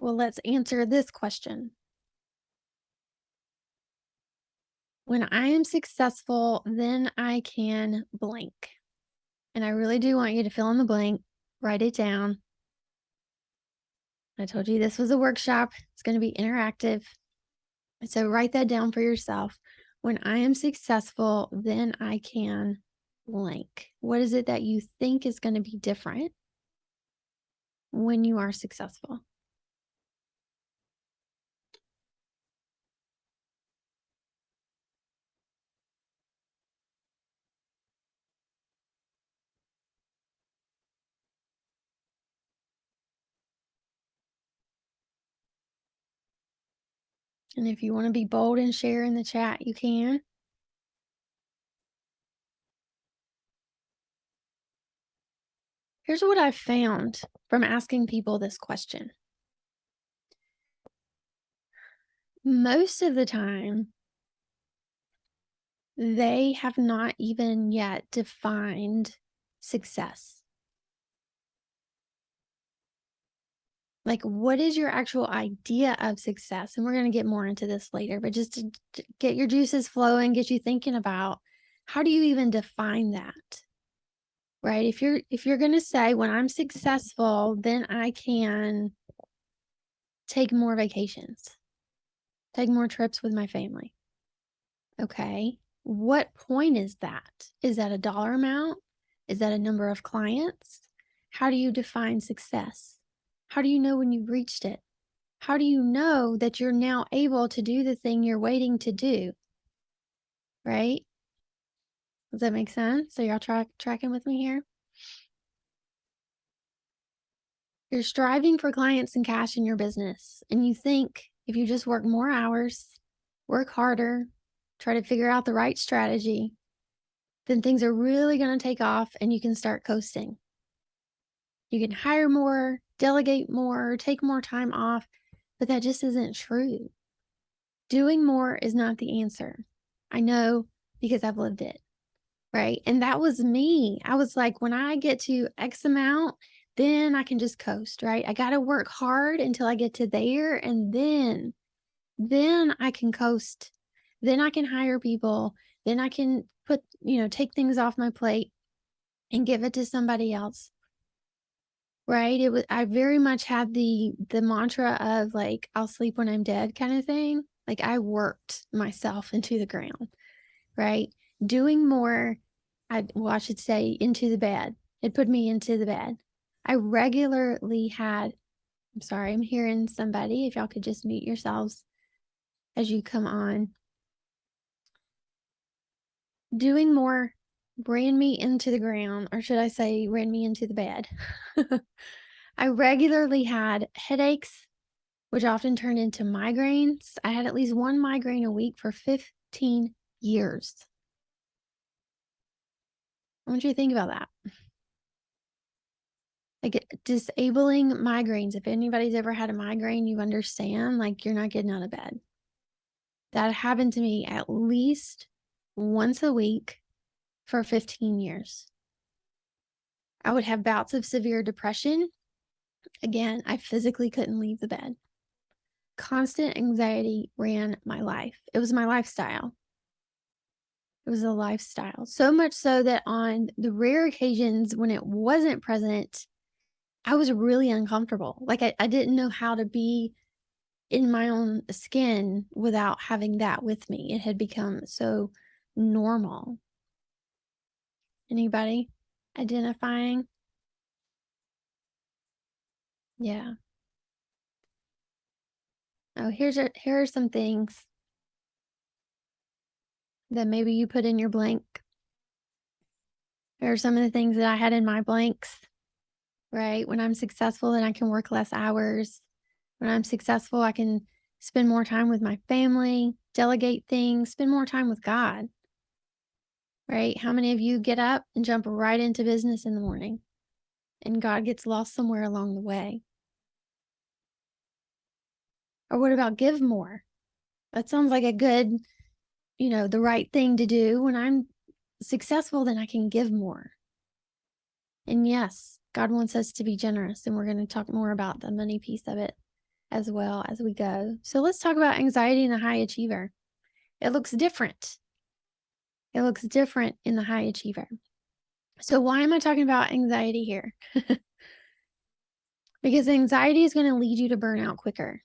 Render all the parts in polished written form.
Well, let's answer this question. When I am successful, then I can blank. And I really do want you to fill in the blank, write it down. I told you this was a workshop. It's going to be interactive. So write that down for yourself. When I am successful, then I can blank. What is it that you think is going to be different when you are successful? And if you want to be bold and share in the chat, you can. Here's what I've found from asking people this question. Most of the time, they have not even yet defined success. Like, what is your actual idea of success? And we're going to get more into this later, but just to get your juices flowing, get you thinking about how do you even define that? Right? If you're going to say, when I'm successful, then I can take more vacations, take more trips with my family. Okay. What point is that? Is that a dollar amount? Is that a number of clients? How do you define success? How do you know when you've reached it? How do you know that you're now able to do the thing you're waiting to do? Right? Does that make sense? So y'all tracking with me here? You're striving for clients and cash in your business, and you think if you just work more hours, work harder, try to figure out the right strategy, then things are really going to take off and you can start coasting. You can hire more, delegate more, take more time off, but that just isn't true. Doing more is not the answer. I know because I've lived it, right? And that was me. I was like, when I get to X amount, then I can just coast, right? I got to work hard until I get to there, and then I can coast. Then I can hire people. Then I can take things off my plate and give it to somebody else. Right? I very much had the mantra of like, I'll sleep when I'm dead kind of thing. Like, I worked myself into the ground, right? Doing more, I should say into the bed. It put me into the bed. I regularly had, I'm sorry, I'm hearing somebody. If y'all could just mute yourselves as you come on. Doing more ran me into the ground, or should I say ran me into the bed. I regularly had headaches, which often turned into migraines. I had at least one migraine a week for 15 years. I want you to think about that. Like, disabling migraines. If anybody's ever had a migraine, you understand, like, you're not getting out of bed. That happened to me at least once a week for 15 years. I would have bouts of severe depression. Again, I physically couldn't leave the bed. Constant anxiety ran my life. It was my lifestyle. It was a lifestyle. So much so that on the rare occasions when it wasn't present, I was really uncomfortable. Like, I didn't know how to be in my own skin without having that with me. It had become so normal. Anybody identifying? Yeah. Oh, here are some things that maybe you put in your blank. There are some of the things that I had in my blanks, right? When I'm successful, then I can work less hours. When I'm successful, I can spend more time with my family, delegate things, spend more time with God, right? How many of you get up and jump right into business in the morning and God gets lost somewhere along the way? Or what about give more? That sounds like a good, the right thing to do. When I'm successful, then I can give more. And yes, God wants us to be generous, and we're going to talk more about the money piece of it as well as we go. So let's talk about anxiety and the high achiever. It looks different. It looks different in the high achiever. So why am I talking about anxiety here? Because anxiety is going to lead you to burnout quicker.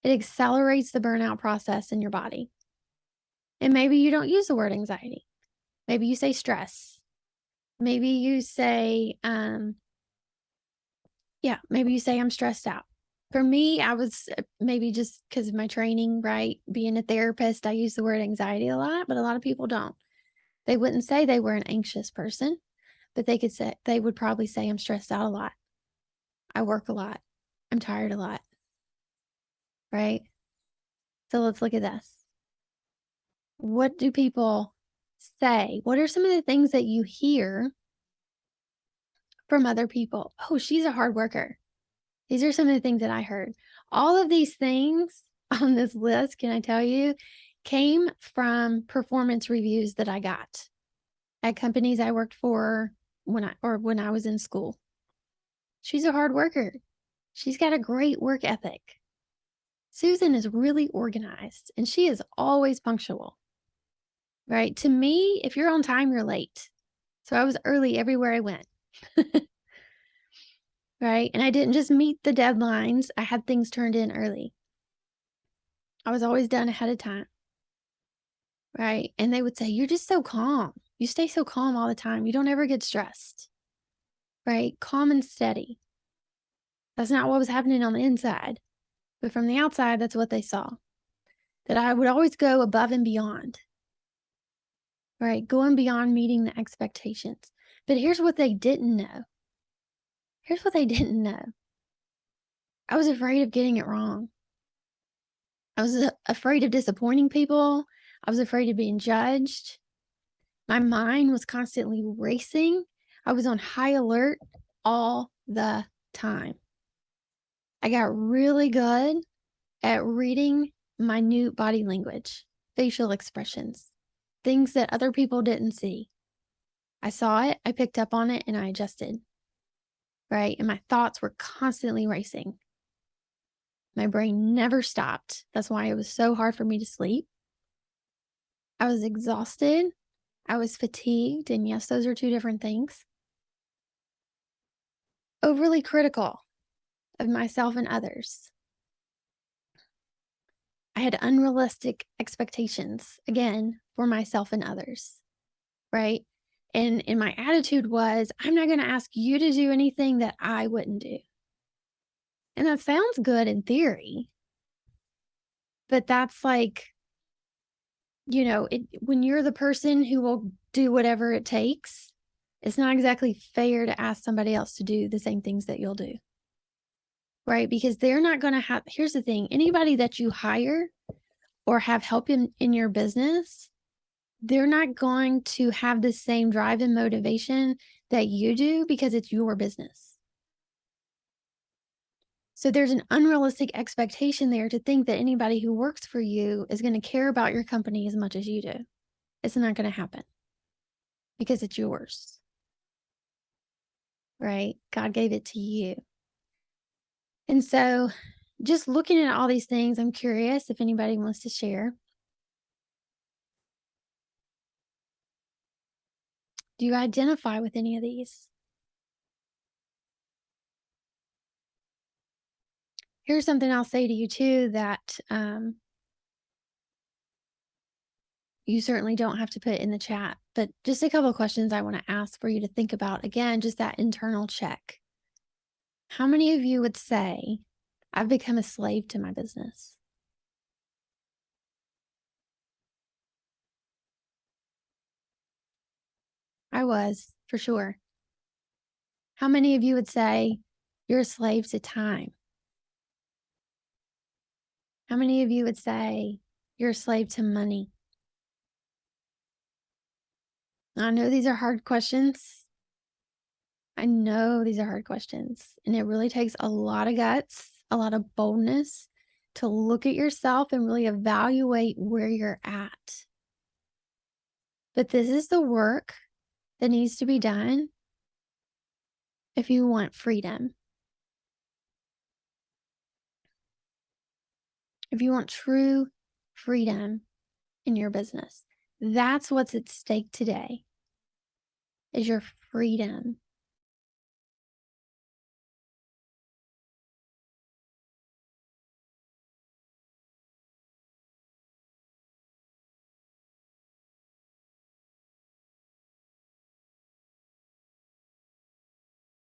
It accelerates the burnout process in your body. And maybe you don't use the word anxiety. Maybe you say stress. Maybe you say, maybe you say I'm stressed out. For me, I was maybe just because of my training, right? Being a therapist, I use the word anxiety a lot, but a lot of people don't. They wouldn't say they were an anxious person, but they would probably say I'm stressed out a lot. I work a lot. I'm tired a lot. Right? So let's look at this. What do people say? What are some of the things that you hear from other people? Oh, she's a hard worker. These are some of the things that I heard. All of these things on this list, can I tell you, came from performance reviews that I got at companies I worked for when I was in school. She's a hard worker. She's got a great work ethic. Susan is really organized and she is always punctual. Right? To me, if you're on time, you're late. So I was early everywhere I went. Right? And I didn't just meet the deadlines, I had things turned in early. I was always done ahead of time. Right? And they would say, "You're just so calm. You stay so calm all the time. You don't ever get stressed." Right? Calm and steady. That's not what was happening on the inside. But from the outside, that's what they saw. That I would always go above and beyond. Right? Going beyond meeting the expectations. But here's what they didn't know. Here's what they didn't know. I was afraid of getting it wrong. I was afraid of disappointing people. I was afraid of being judged. My mind was constantly racing. I was on high alert all the time. I got really good at reading minute body language, facial expressions, things that other people didn't see. I saw it, I picked up on it, and I adjusted. Right? And my thoughts were constantly racing. My brain never stopped. That's why it was so hard for me to sleep. I was exhausted. I was fatigued. And yes, those are two different things. Overly critical of myself and others. I had unrealistic expectations, again, for myself and others. Right? And my attitude was, I'm not going to ask you to do anything that I wouldn't do. And that sounds good in theory. But that's like, when you're the person who will do whatever it takes, it's not exactly fair to ask somebody else to do the same things that you'll do. Right? Because they're not going to have, here's the thing, anybody that you hire or have help in your business, they're not going to have the same drive and motivation that you do because it's your business. So there's an unrealistic expectation there to think that anybody who works for you is going to care about your company as much as you do. It's not going to happen because it's yours. Right? God gave it to you. And so just looking at all these things, I'm curious if anybody wants to share. Do you identify with any of these? Here's something I'll say to you too, that you certainly don't have to put in the chat, but just a couple of questions I want to ask for you to think about. Again, just that internal check. How many of you would say, I've become a slave to my business? I was, for sure. How many of you would say, you're a slave to time? How many of you would say, you're a slave to money? I know these are hard questions. I know these are hard questions, and it really takes a lot of guts, a lot of boldness to look at yourself and really evaluate where you're at. But this is the work that needs to be done if you want freedom. if you want true freedom in your business, that's what's at stake today, is your freedom.